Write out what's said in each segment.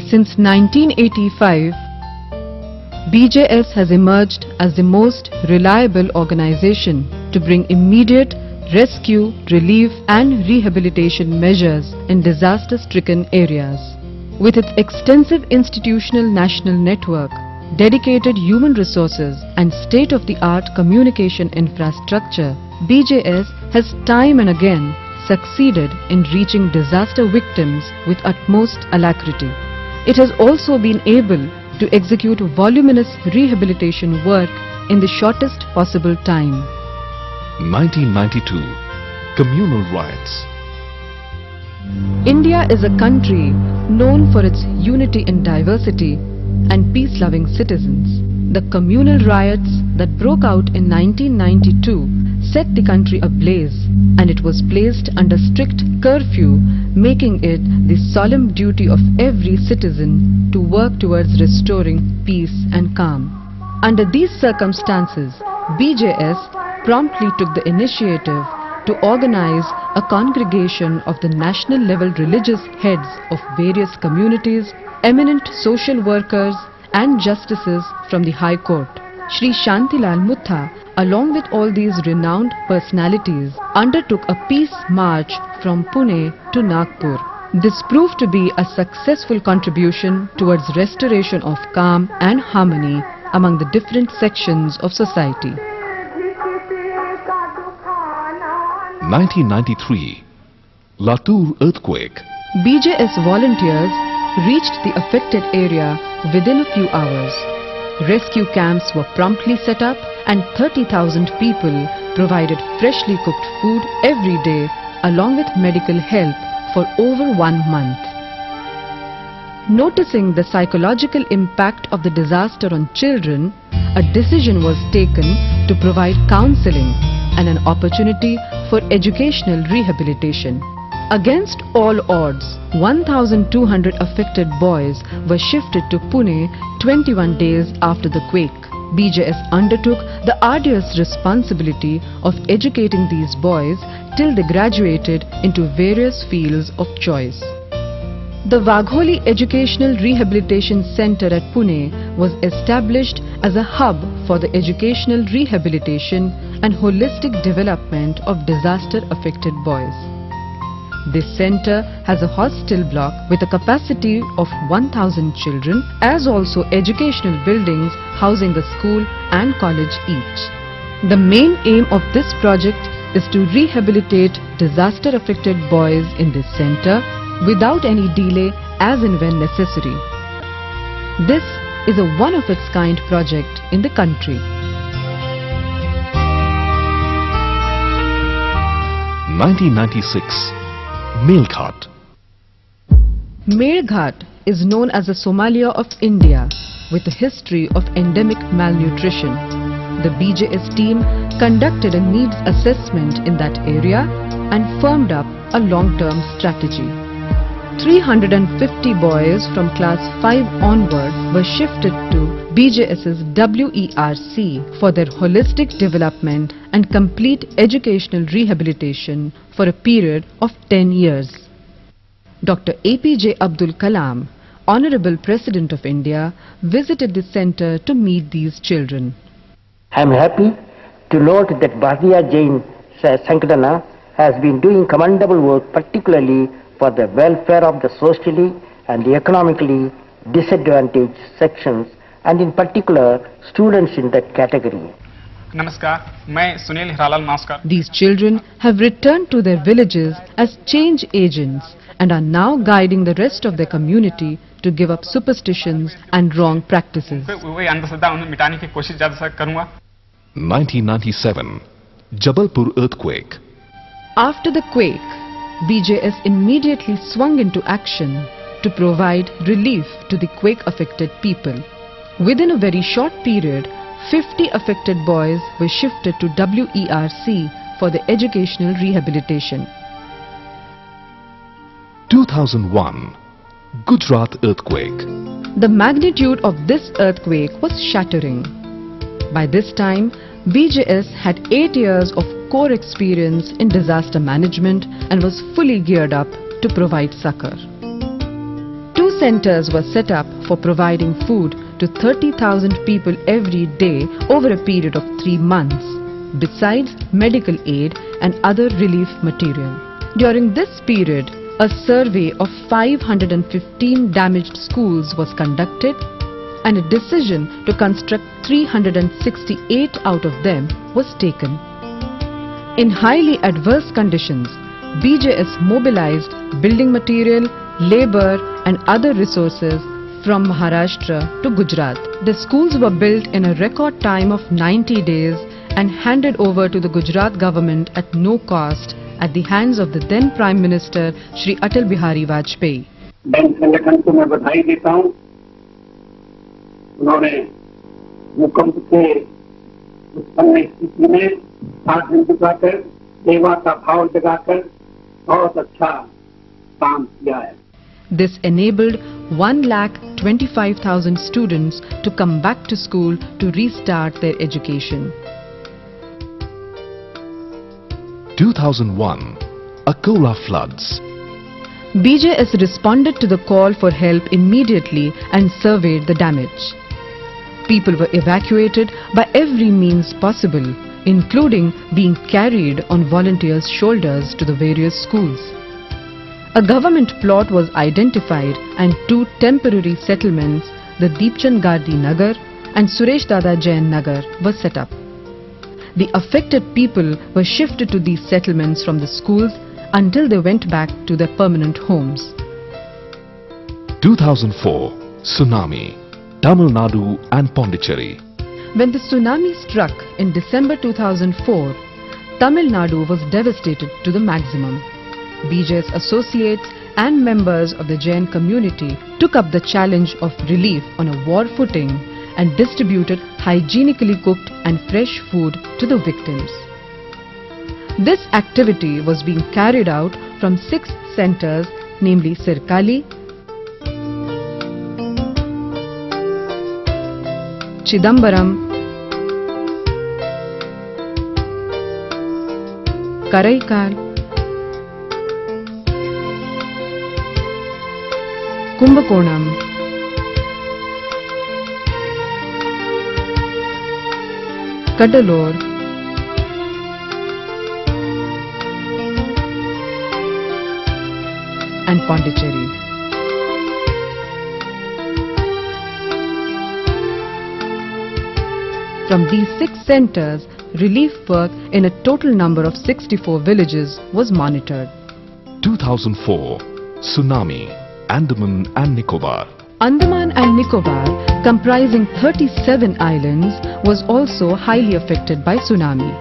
Since 1985, BJS has emerged as the most reliable organization to bring immediate rescue, relief and rehabilitation measures in disaster-stricken areas. With its extensive institutional national network, dedicated human resources and state-of-the-art communication infrastructure, BJS has time and again succeeded in reaching disaster victims with utmost alacrity. It has also been able to execute voluminous rehabilitation work in the shortest possible time. 1992 Communal Riots. India is a country known for its unity in diversity and peace-loving citizens. The communal riots that broke out in 1992 set the country ablaze, and it was placed under strict curfew, making it the solemn duty of every citizen to work towards restoring peace and calm. Under these circumstances, BJS promptly took the initiative to organize a congregation of the national level religious heads of various communities, eminent social workers and justices from the High Court. Shri Shantilal Mutha, along with all these renowned personalities, undertook a peace march from Pune to Nagpur. This proved to be a successful contribution towards restoration of calm and harmony among the different sections of society. 1993 Latur earthquake. BJS volunteers reached the affected area within a few hours. Rescue camps were promptly set up and 30,000 people provided freshly cooked food every day along with medical help for over 1 month. Noticing the psychological impact of the disaster on children, a decision was taken to provide counseling and an opportunity for educational rehabilitation. Against all odds, 1,200 affected boys were shifted to Pune 21 days after the quake. BJS undertook the arduous responsibility of educating these boys till they graduated into various fields of choice. The Wagholi Educational Rehabilitation Center at Pune was established as a hub for the educational rehabilitation and holistic development of disaster-affected boys. This center has a hostel block with a capacity of 1,000 children, as also educational buildings housing a school and college each. The main aim of this project is to rehabilitate disaster-affected boys in this center without any delay as and when necessary. This is a one-of-its-kind project in the country. 1996 Melghat. Melghat is known as the Somalia of India, with a history of endemic malnutrition. The BJS team conducted a needs assessment in that area and firmed up a long-term strategy. 350 boys from class 5 onwards were shifted to BJS's WERC for their holistic development and complete educational rehabilitation for a period of 10 years. Dr. APJ Abdul Kalam, Honorable President of India, visited the center to meet these children. I am happy to note that Bharatiya Jain Sankadana has been doing commendable work, particularly for the welfare of the socially and the economically disadvantaged sections, and in particular students in that category. Namaskar, मैं Sunil Hiralal Bhaskar. These children have returned to their villages as change agents and are now guiding the rest of their community to give up superstitions and wrong practices. वही अंधश्रद्धा उन्हें मिटाने की कोशिश ज़्यादा करूँगा. 1997 Jabalpur earthquake. After the quake, BJS immediately swung into action to provide relief to the quake-affected people. Within a very short period, 50 affected boys were shifted to WERC for the educational rehabilitation. 2001 Gujarat earthquake. The magnitude of this earthquake was shattering. By this time, BJS had 8 years of core experience in disaster management and was fully geared up to provide succor. 2 centers were set up for providing food to 30,000 people every day over a period of 3 months, besides medical aid and other relief material. During this period, a survey of 515 damaged schools was conducted and a decision to construct 368 out of them was taken. In highly adverse conditions, BJS mobilized building material, labor and other resources from Maharashtra to Gujarat. The schools were built in a record time of 90 days and handed over to the Gujarat government at no cost at the hands of the then Prime Minister Shri Atal Bihari Vajpayee. Bank संगठन को मैं बधाई देता हूं। उन्होंने भूकंप के उत्पन्न स्थिति में साधन जुटाकर, सेवा का भाव जगाकर बहुत अच्छा काम किया है। This enabled 1,25,000 students to come back to school to restart their education. 2001 Akola floods. BJS responded to the call for help immediately and surveyed the damage. People were evacuated by every means possible, including being carried on volunteers' shoulders to the various schools. A government plot was identified and 2 temporary settlements, the Deepchand Gardi Nagar and Suresh Dada Jain Nagar, were set up. The affected people were shifted to these settlements from the schools until they went back to their permanent homes. 2004 Tsunami, Tamil Nadu and Pondicherry. When the tsunami struck in December 2004, Tamil Nadu was devastated to the maximum. BJS associates and members of the Jain community took up the challenge of relief on a war footing and distributed hygienically cooked and fresh food to the victims. This activity was being carried out from 6 centers, namely Sirkali, Chidambaram, Karaikal, Kumbakonam, Cuddalore, and Pondicherry. From these 6 centers, relief work in a total number of 64 villages was monitored. 2004 Tsunami, Andaman and Nicobar. Andaman and Nicobar, comprising 37 islands, was also highly affected by tsunami.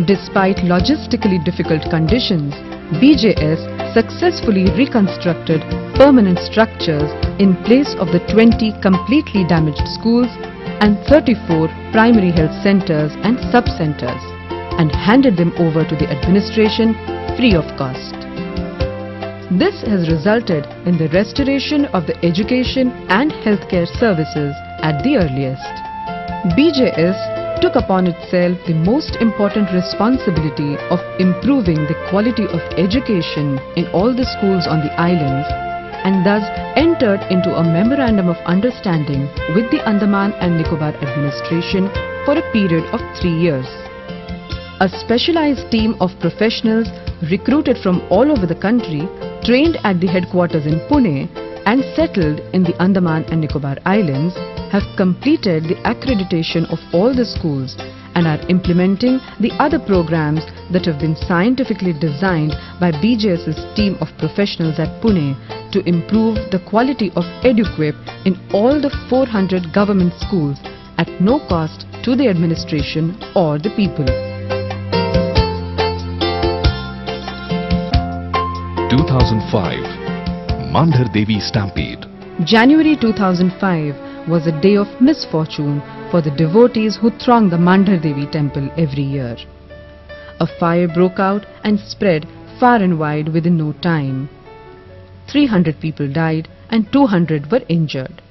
Despite logistically difficult conditions, BJS successfully reconstructed permanent structures in place of the 20 completely damaged schools and 34 primary health centers and sub-centers and handed them over to the administration free of cost. This has resulted in the restoration of the education and healthcare services at the earliest. BJS took upon itself the most important responsibility of improving the quality of education in all the schools on the islands and thus entered into a memorandum of understanding with the Andaman and Nicobar administration for a period of 3 years. A specialized team of professionals recruited from all over the country, trained at the headquarters in Pune and settled in the Andaman and Nicobar Islands, have completed the accreditation of all the schools and are implementing the other programs that have been scientifically designed by BJS's team of professionals at Pune to improve the quality of EduQuip in all the 400 government schools at no cost to the administration or the people. 2005 Mandhar Devi Stampede. January 2005 was a day of misfortune for the devotees who throng the Mandhar Devi temple every year. A fire broke out and spread far and wide within no time. 300 people died and 200 were injured.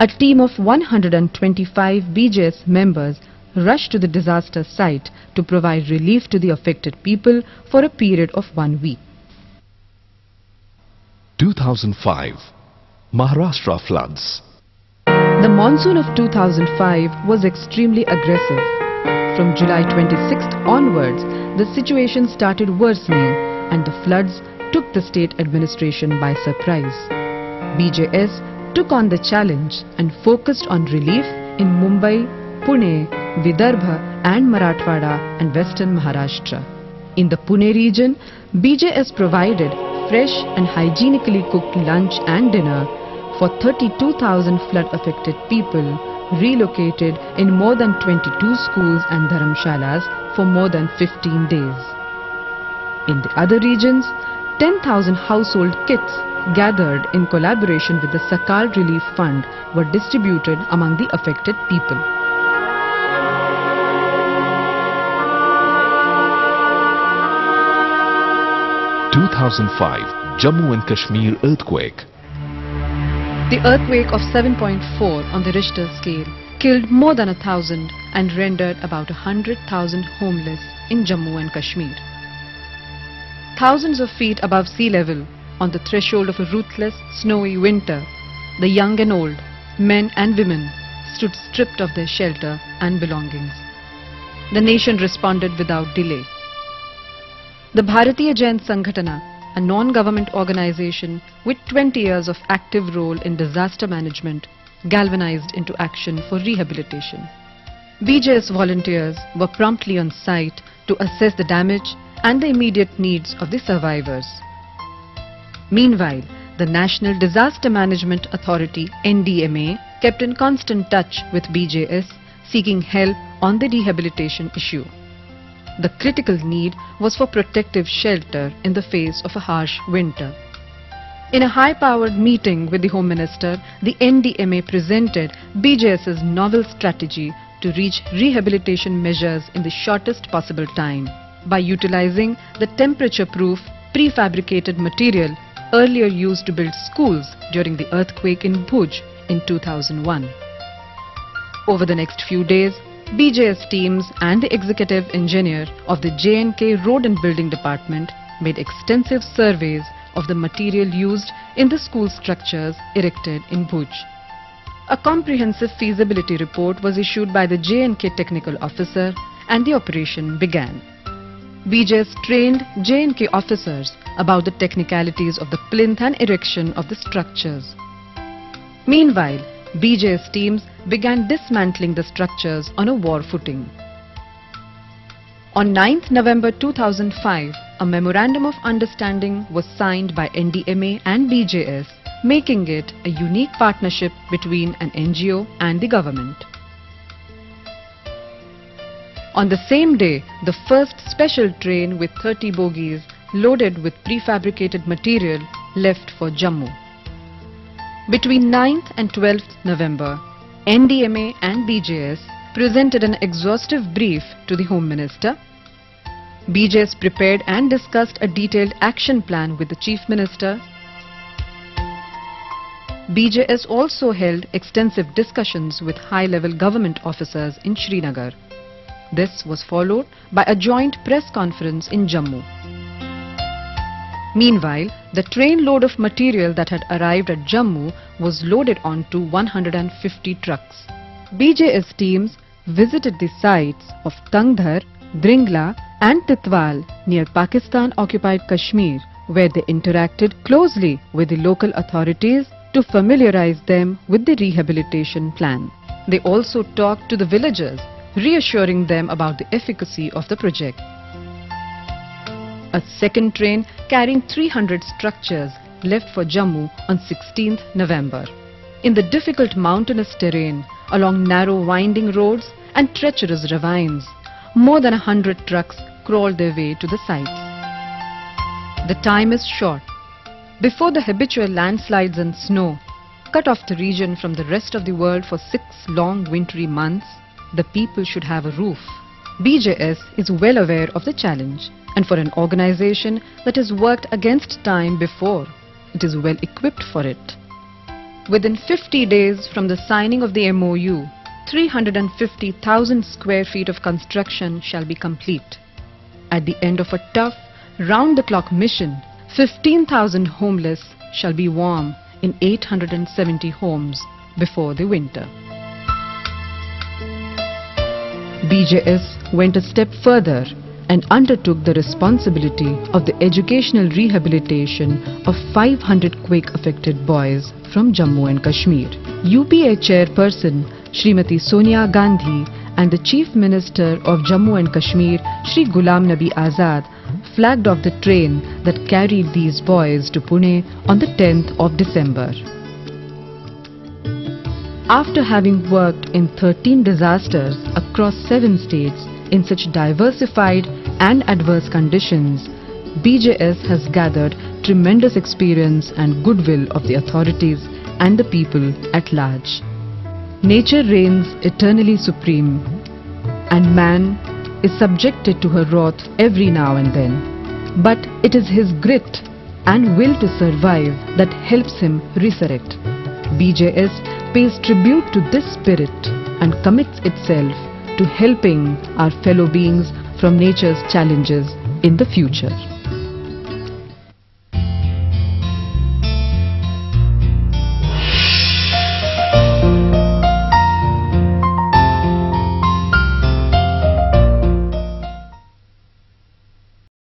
A team of 125 BJS members rushed to the disaster site to provide relief to the affected people for a period of 1 week. 2005 Maharashtra floods. The monsoon of 2005 was extremely aggressive. From July 26th onwards, the situation started worsening and the floods took the state administration by surprise. BJS took on the challenge and focused on relief in Mumbai, Pune, Vidarbha and Marathwada and Western Maharashtra. In the Pune region, BJS provided fresh and hygienically cooked lunch and dinner for 32,000 flood-affected people relocated in more than 22 schools and dharamshalas for more than 15 days. In the other regions, 10,000 household kits gathered in collaboration with the Sakal Relief Fund were distributed among the affected people. (2005) Jammu and Kashmir earthquake. The earthquake of 7.4 on the Richter scale killed more than 1,000 and rendered about 100,000 homeless in Jammu and Kashmir. Thousands of feet above sea level, on the threshold of a ruthless, snowy winter, the young and old, men and women, stood stripped of their shelter and belongings. The nation responded without delay. The Bharatiya Jain Sangatana, a non-government organization with 20 years of active role in disaster management, galvanized into action for rehabilitation. BJS volunteers were promptly on site to assess the damage and the immediate needs of the survivors. Meanwhile, the National Disaster Management Authority (NDMA) kept in constant touch with BJS, seeking help on the rehabilitation issue. The critical need was for protective shelter in the face of a harsh winter. In a high-powered meeting with the Home Minister, the NDMA presented BJS's novel strategy to reach rehabilitation measures in the shortest possible time by utilizing the temperature-proof prefabricated material earlier used to build schools during the earthquake in Bhuj in 2001. Over the next few days, BJS teams and the executive engineer of the J&K Road and Building Department made extensive surveys of the material used in the school structures erected in Bhuj. A comprehensive feasibility report was issued by the J&K technical officer and the operation began. BJS trained J&K officers about the technicalities of the plinth and erection of the structures. Meanwhile, BJS teams began dismantling the structures on a war footing. On 9th November 2005, a Memorandum of Understanding was signed by NDMA and BJS, making it a unique partnership between an NGO and the government. On the same day, the first special train with 30 bogies loaded with prefabricated material left for Jammu. Between 9th and 12th November, NDMA and BJS presented an exhaustive brief to the Home Minister. BJS prepared and discussed a detailed action plan with the Chief Minister. BJS also held extensive discussions with high-level government officers in Srinagar. This was followed by a joint press conference in Jammu. Meanwhile, the train load of material that had arrived at Jammu was loaded onto 150 trucks. BJS teams visited the sites of Tangdhar, Dringla and Titwal near Pakistan-occupied Kashmir, where they interacted closely with the local authorities to familiarize them with the rehabilitation plan. They also talked to the villagers, reassuring them about the efficacy of the project. A second train carrying 300 structures left for Jammu on 16th November. In the difficult mountainous terrain, along narrow winding roads and treacherous ravines, more than 100 trucks crawled their way to the sites. The time is short. Before the habitual landslides and snow cut off the region from the rest of the world for 6 long wintry months, the people should have a roof. BJS is well aware of the challenge, and for an organization that has worked against time before, it is well equipped for it. Within 50 days from the signing of the MOU, 350,000 square feet of construction shall be complete. At the end of a tough, round-the-clock mission, 15,000 homeless shall be warm in 870 homes before the winter. BJS went a step further and undertook the responsibility of the educational rehabilitation of 500 quake-affected boys from Jammu and Kashmir. UPA chairperson Srimati Sonia Gandhi and the Chief Minister of Jammu and Kashmir, Shri Ghulam Nabi Azad, flagged off the train that carried these boys to Pune on the 10th of December. After having worked in 13 disasters across 7 states in such diversified and adverse conditions, BJS has gathered tremendous experience and goodwill of the authorities and the people at large. Nature reigns eternally supreme, and man is subjected to her wrath every now and then. But it is his grit and will to survive that helps him resurrect. BJS pays tribute to this spirit and commits itself to helping our fellow beings from nature's challenges in the future.